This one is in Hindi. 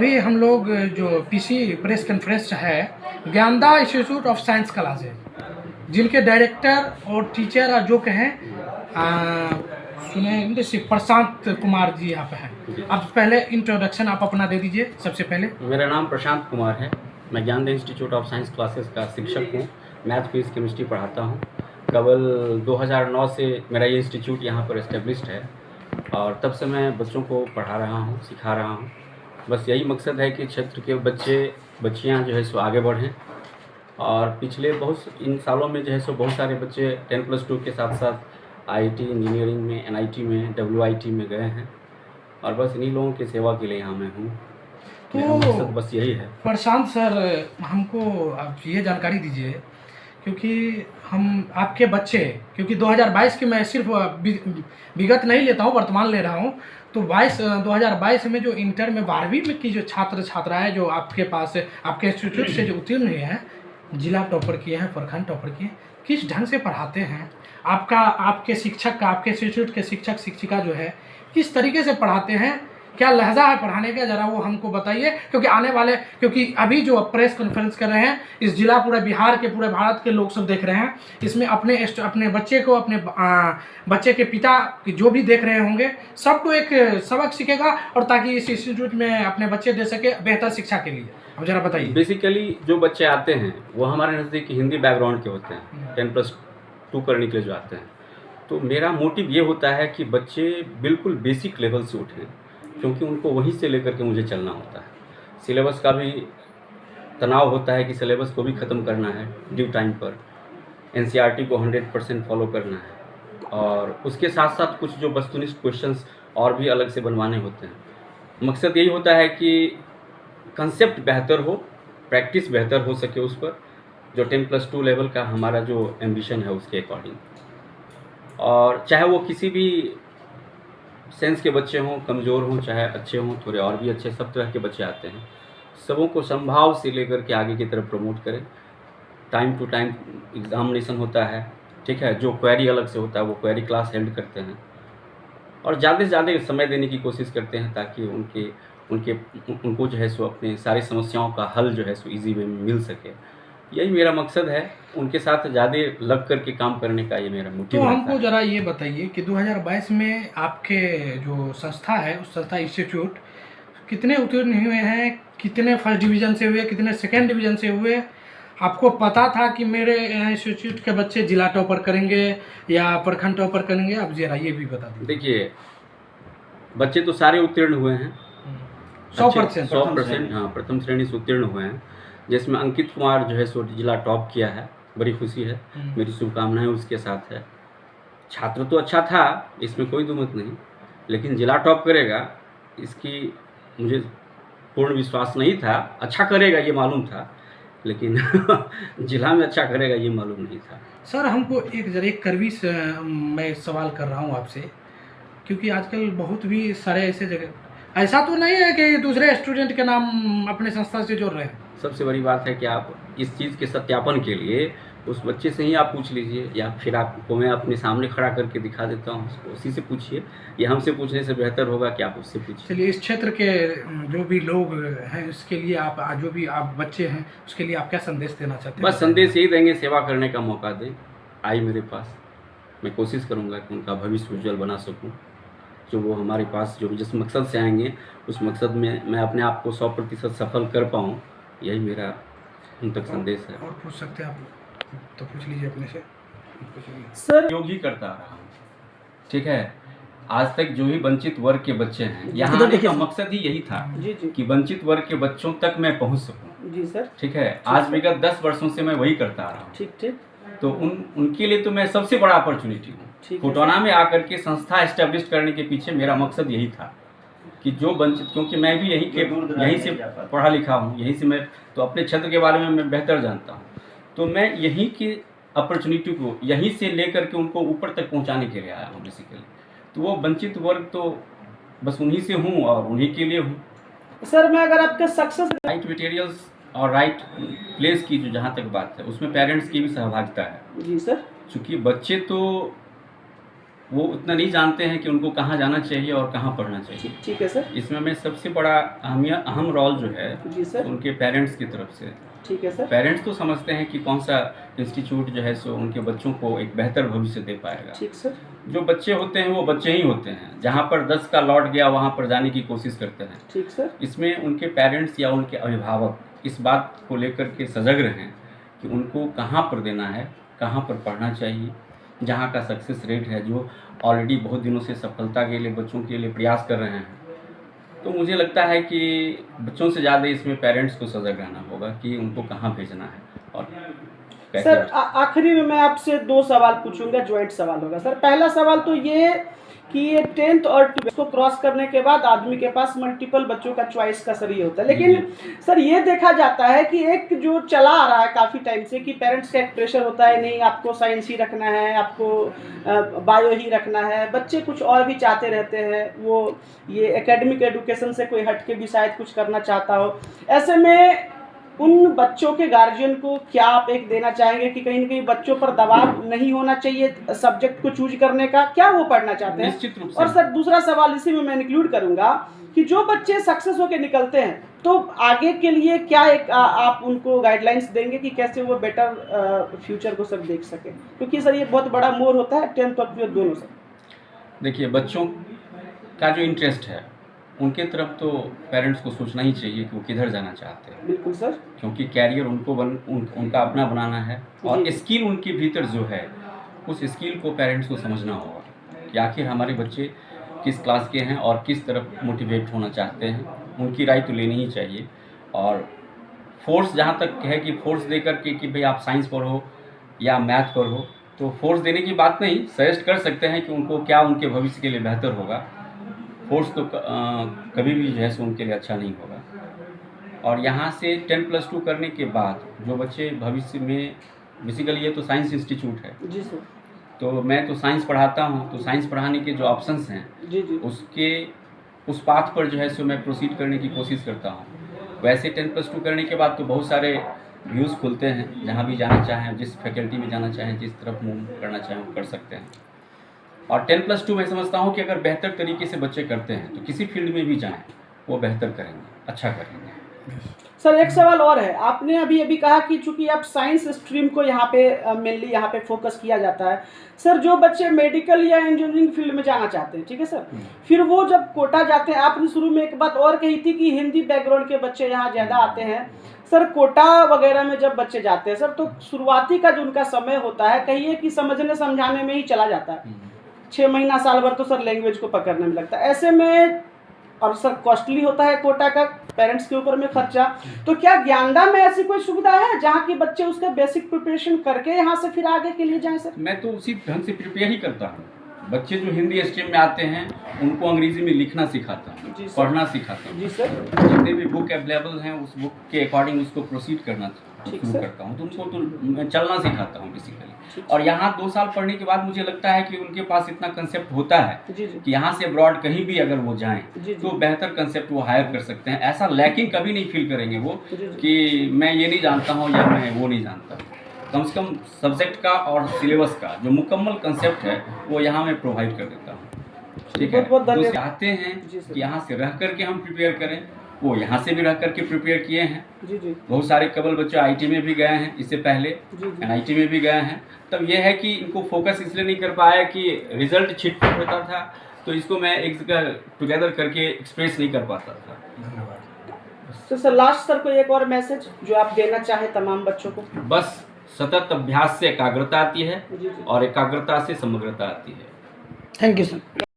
अभी हम लोग जो पीसी प्रेस कॉन्फ्रेंस है Dnyanada institute of science classes, जिनके डायरेक्टर और टीचर जो कहें सुने जैसे प्रशांत कुमार जी यहाँ पे हैं। आप पहले इंट्रोडक्शन आप अपना दे दीजिए सबसे पहले। मेरा नाम प्रशांत कुमार है। मैं Dnyanada institute of science classes का शिक्षक हूँ। मैथ फिजिक्स केमिस्ट्री पढ़ाता हूँ। केवल 2009 से मेरा ये इंस्टीट्यूट यहाँ पर इस्टेब्लिश्ड है और तब से मैं बच्चों को पढ़ा रहा हूँ, सिखा रहा हूँ। बस यही मकसद है कि क्षेत्र के बच्चियाँ जो है सो आगे बढ़ें। और पिछले इन सालों में जो है सो बहुत सारे बच्चे 10+2 के साथ साथ आईटी इंजीनियरिंग में, एनआईटी में, डब्ल्यूआईटी में गए हैं और बस इन्हीं लोगों की सेवा के लिए यहाँ मैं हूँ। तो मकसद बस यही है। प्रशांत सर, हमको आप ये जानकारी दीजिए, क्योंकि हम आपके बच्चे, क्योंकि 2022 की मैं सिर्फ विगत नहीं लेता हूँ, वर्तमान ले रहा हूँ, तो 2022 में जो इंटर में 12वीं में की जो छात्राएँ जो आपके पास आपके इंस्टीट्यूट से जो उत्तीर्ण हुए हैं, जिला टॉपर किए हैं, प्रखंड टॉपर किए, किस ढंग से पढ़ाते हैं? आपके शिक्षक का, आपके इंस्टीट्यूट के शिक्षक शिक्षिका जो है किस तरीके से पढ़ाते हैं? क्या लहजा है पढ़ाने का, ज़रा वो हमको बताइए। क्योंकि आने वाले, क्योंकि अभी जो प्रेस कॉन्फ्रेंस कर रहे हैं, इस जिला पूरे बिहार के, पूरे भारत के लोग सब देख रहे हैं। इसमें अपने बच्चे को, अपने बच्चे के पिता जो भी देख रहे होंगे, सबको एक सबक सीखेगा और ताकि इस इंस्टीट्यूट में अपने बच्चे दे सके बेहतर शिक्षा के लिए। अब जरा बताइए। बेसिकली जो बच्चे आते हैं वो हमारे नज़दीक हिंदी बैकग्राउंड के होते हैं, 10+2 करने के लिए जो आते हैं। तो मेरा मोटिव ये होता है कि बच्चे बिल्कुल बेसिक लेवल से उठें, क्योंकि उनको वहीं से लेकर के मुझे चलना होता है। सिलेबस का भी तनाव होता है कि सिलेबस को भी ख़त्म करना है ड्यू टाइम पर, एनसीईआरटी को 100% फॉलो करना है और उसके साथ साथ कुछ जो वस्तुनिष्ठ क्वेश्चंस और भी अलग से बनवाने होते हैं। मकसद यही होता है कि कंसेप्ट बेहतर हो, प्रैक्टिस बेहतर हो सके उस पर, जो 10+2 लेवल का हमारा जो एम्बिशन है उसके अकॉर्डिंग। और चाहे वो किसी भी सेंस के बच्चे हों, कमज़ोर हों, चाहे अच्छे हों, थोड़े और भी अच्छे, सब तरह के बच्चे आते हैं। सबों को संभाव से लेकर के आगे की तरफ प्रमोट करें। टाइम टू टाइम एग्जामिनेशन होता है, ठीक है। जो क्वेरी अलग से होता है वो क्वेरी क्लास हेल्ड करते हैं और ज़्यादा से ज़्यादा समय देने की कोशिश करते हैं ताकि उनको जो है सो अपने सारी समस्याओं का हल जो है सो ईजी वे में मिल सके। यही मेरा मकसद है, उनके साथ ज़्यादा लग करके काम करने का ये मेरा मोटिव है। तो हमको ज़रा ये बताइए कि 2022 में आपके जो संस्था है, उस संस्था इंस्टीट्यूट कितने उत्तीर्ण हुए हैं? कितने फर्स्ट डिवीज़न से हुए, कितने सेकेंड डिवीज़न से हुए? आपको पता था कि मेरे इंस्टीट्यूट के बच्चे जिला टॉपर करेंगे या प्रखंड टॉपर करेंगे? आप ज़रा ये भी बता दीजिए। देखिए, बच्चे तो सारे उत्तीर्ण हुए हैं, 100%। हाँ, प्रथम श्रेणी से उत्तीर्ण हुए हैं, जिसमें अंकित कुमार जो है सो जिला टॉप किया है। बड़ी खुशी है, मेरी शुभकामनाएं उसके साथ है। छात्र तो अच्छा था, इसमें कोई दुमत नहीं, लेकिन जिला टॉप करेगा इसकी मुझे पूर्ण विश्वास नहीं था। अच्छा करेगा ये मालूम था, लेकिन जिला में अच्छा करेगा ये मालूम नहीं था। सर, हमको एक करवी से मैं सवाल कर रहा हूँ आपसे, क्योंकि आजकल बहुत भी सारे ऐसे जगह, ऐसा तो नहीं है कि दूसरे स्टूडेंट के नाम अपने संस्था से जोड़ रहे हैं। सबसे बड़ी बात है कि आप इस चीज़ के सत्यापन के लिए उस बच्चे से ही आप पूछ लीजिए, या फिर आपको मैं अपने सामने खड़ा करके दिखा देता हूँ, उसको उसी से पूछिए। या हमसे पूछने से बेहतर होगा कि आप उससे पूछिए। चलिए, इस क्षेत्र के जो भी लोग हैं उसके लिए आप, जो भी आप बच्चे हैं उसके लिए आप क्या संदेश देना चाहते हैं? बस संदेश यही देंगे, सेवा करने का मौका दें, आए मेरे पास। मैं कोशिश करूँगा कि उनका भविष्य उज्जवल बना सकूँ। जो वो हमारे पास जो जिस मकसद से आएंगे उस मकसद में मैं अपने आप को 100% सफल कर पाऊँ, यही मेरा उन तक संदेश है। और पूछ सकते हैं आप तो पूछ लीजिए अपने से। सर, योग ही करता रहा हूँ, ठीक है। आज तक जो ही वंचित वर्ग के बच्चे हैं, यहाँ आने का मकसद ही यही था कि वंचित वर्ग के बच्चों तक मैं पहुँच सकूँ। जी सर, ठीक है। आज विगत 10 वर्षों से मैं वही करता रहा हूँ। ठीक। तो उनके लिए तो मैं सबसे बड़ा अपॉर्चुनिटी हूँ। कोटौना में आकर के संस्था एस्टेब्लिश करने के पीछे मेरा मकसद यही था कि जो वंचित, क्योंकि मैं भी यहीं से पढ़ा लिखा हूँ, यहीं से मैं तो अपने क्षेत्र के बारे में मैं बेहतर जानता हूँ। तो मैं यहीं की अपॉर्चुनिटी को यहीं से लेकर के उनको ऊपर तक पहुँचाने के लिए आया हूँ बेसिकली। तो वो वंचित वर्ग तो बस उन्हीं से हूँ और उन्हीं के लिए हूँ। सर, मैं अगर आपके सक्सेस राइट मटेरियल्स और राइट प्लेस की जो जहाँ तक बात है, उसमें पेरेंट्स की भी सहभागिता है। जी सर। चूँकि बच्चे तो वो उतना नहीं जानते हैं कि उनको कहाँ जाना चाहिए और कहाँ पढ़ना चाहिए। ठीक है सर। इसमें मैं सबसे बड़ा अहम रोल जो है जी सर। उनके पेरेंट्स की तरफ से। ठीक है सर। पेरेंट्स तो समझते हैं कि कौन सा इंस्टीट्यूट जो है सो उनके बच्चों को एक बेहतर भविष्य दे पाएगा। ठीक सर। जो बच्चे होते हैं वो बच्चे ही होते हैं, जहाँ पर 10 का लौट गया वहाँ पर जाने की कोशिश करते हैं। ठीक सर। इसमें उनके पेरेंट्स या उनके अभिभावक इस बात को लेकर के सजग रहें कि उनको कहाँ पर देना है, कहाँ पर पढ़ना चाहिए, जहाँ का सक्सेस रेट है, जो ऑलरेडी बहुत दिनों से सफलता के लिए बच्चों के लिए प्रयास कर रहे हैं। तो मुझे लगता है कि बच्चों से ज़्यादा इसमें पेरेंट्स को सजग रहना होगा कि उनको कहाँ भेजना है और कैसे। सर आखिरी में मैं आपसे 2 सवाल पूछूंगा, ज्वाइंट सवाल होगा सर। पहला सवाल तो ये कि ये 10th और 12th को क्रॉस करने के बाद आदमी के पास मल्टीपल बच्चों का चॉइस का सर ये होता है, लेकिन सर ये देखा जाता है कि एक जो चला आ रहा है काफ़ी टाइम से कि पेरेंट्स का एक प्रेशर होता है, नहीं आपको साइंस ही रखना है, आपको बायो ही रखना है। बच्चे कुछ और भी चाहते रहते हैं, वो ये एकेडमिक एडुकेशन से कोई हट के भी शायद कुछ करना चाहता हो। ऐसे में उन बच्चों के गार्जियन को क्या आप एक देना चाहेंगे कि कहीं न कहीं बच्चों पर दबाव नहीं होना चाहिए सब्जेक्ट को चूज करने का, क्या वो पढ़ना चाहते हैं? निश्चित रूप से। और सर दूसरा सवाल इसी में मैं इंक्लूड करूंगा कि जो बच्चे सक्सेस होकर निकलते हैं तो आगे के लिए क्या एक आप उनको गाइडलाइंस देंगे कि कैसे वो बेटर फ्यूचर को सब देख सके, क्योंकि सर ये बहुत बड़ा मोड़ होता है 10th और 12th दोनों से। देखिए, बच्चों का जो इंटरेस्ट है उनके तरफ तो पेरेंट्स को सोचना ही चाहिए कि वो किधर जाना चाहते हैं। बिल्कुल सर। क्योंकि कैरियर उनको उनका अपना बनाना है और स्किल उनके भीतर जो है उस स्किल को पेरेंट्स को समझना होगा कि आखिर हमारे बच्चे किस क्लास के हैं और किस तरफ मोटिवेट होना चाहते हैं। उनकी राय तो लेनी ही चाहिए। और फोर्स जहाँ तक है कि फोर्स दे करके कि भाई आप साइंस पढ़ो या मैथ पढ़ो, तो फोर्स देने की बात नहीं, सजेस्ट कर सकते हैं कि उनको क्या उनके भविष्य के लिए बेहतर होगा। फोर्स तो कभी भी जो है सो उनके लिए अच्छा नहीं होगा। और यहाँ से 10+2 करने के बाद जो बच्चे भविष्य में, बेसिकली ये तो साइंस इंस्टीट्यूट है जी सर, तो मैं तो साइंस पढ़ाता हूँ, तो साइंस पढ़ाने के जो ऑप्शंस हैं जी जी उसके उस पाथ पर जो है सो मैं प्रोसीड करने की कोशिश करता हूँ। वैसे 10+2 करने के बाद तो बहुत सारे व्यूज़ खुलते हैं, जहाँ भी जाना चाहें, जिस फैकल्टी में जाना चाहें, जिस तरफ मूव करना चाहें वो कर सकते हैं। और 10+2 मैं समझता हूँ कि अगर बेहतर तरीके से बच्चे करते हैं तो किसी फील्ड में भी जाएं वो बेहतर करेंगे, अच्छा करेंगे। सर एक सवाल और है, आपने अभी कहा कि चूंकि आप साइंस स्ट्रीम को यहाँ पे मेनली यहाँ पे फोकस किया जाता है। सर जो बच्चे मेडिकल या इंजीनियरिंग फील्ड में जाना चाहते हैं, ठीक है सर, फिर वो जब कोटा जाते हैं, आपने शुरू में एक बात और कही थी कि हिंदी बैकग्राउंड के बच्चे यहाँ ज़्यादा आते हैं। सर कोटा वगैरह में जब बच्चे जाते हैं सर, तो शुरुआती का जो उनका समय होता है कहिए कि समझने समझाने में ही चला जाता है, 6 महीना साल भर तो सर लैंग्वेज को पकड़ने में लगता है। ऐसे में और सर कॉस्टली होता है कोटा का, पेरेंट्स के ऊपर में खर्चा। तो क्या ज्ञानदा में ऐसी कोई सुविधा है जहाँ की बच्चे उसका बेसिक प्रिपरेशन करके यहाँ से फिर आगे के लिए जाएं सर? मैं तो उसी ढंग से प्रिपेयर ही करता हूँ। बच्चे जो हिंदी स्ट्रीम में आते हैं उनको अंग्रेजी में लिखना सिखाता हूँ, पढ़ना सिखाता हूँ। जी सर। जितने भी बुक अवेलेबल हैं उस बुक के अकॉर्डिंग उसको प्रोसीड करना शुरू करता हूँ। तो उनको तो मैं चलना सिखाता हूँ बेसिकली। और यहाँ 2 साल पढ़ने के बाद मुझे लगता है कि उनके पास इतना कंसेप्ट होता है कि यहाँ से अब्रॉड कहीं भी अगर वो जाएं तो बेहतर कंसेप्ट वो हायर कर सकते हैं। ऐसा लैकिंग कभी नहीं फील करेंगे वो कि मैं ये नहीं जानता हूँ या मैं वो नहीं जानता। कम से कम सब्जेक्ट का और सिलेबस का जो मुकम्मल कंसेप्ट है वो यहाँ मैं प्रोवाइड कर देता हूँ। ठीक है, जो चाहते हैं कि यहाँ से रह करके हम प्रिपेयर करें वो यहाँ से भी रह करके प्रिपेयर किए हैं। बहुत सारे कबल बच्चे आईटी में भी गए हैं, इससे पहले एनआईटी में भी गए हैं। तब ये है कि इनको फोकस इसलिए नहीं कर पाया कि रिजल्ट छिटपुट होता था, तो इसको मैं एक जगह टुगेदर करके एक्सप्रेस नहीं कर पाता था। धन्यवाद। तो सर लास्ट सर को एक और मैसेज जो आप देना चाहें तमाम बच्चों को? बस सतत अभ्यास से एकाग्रता आती है और एकाग्रता से समग्रता आती है। Thank you sir.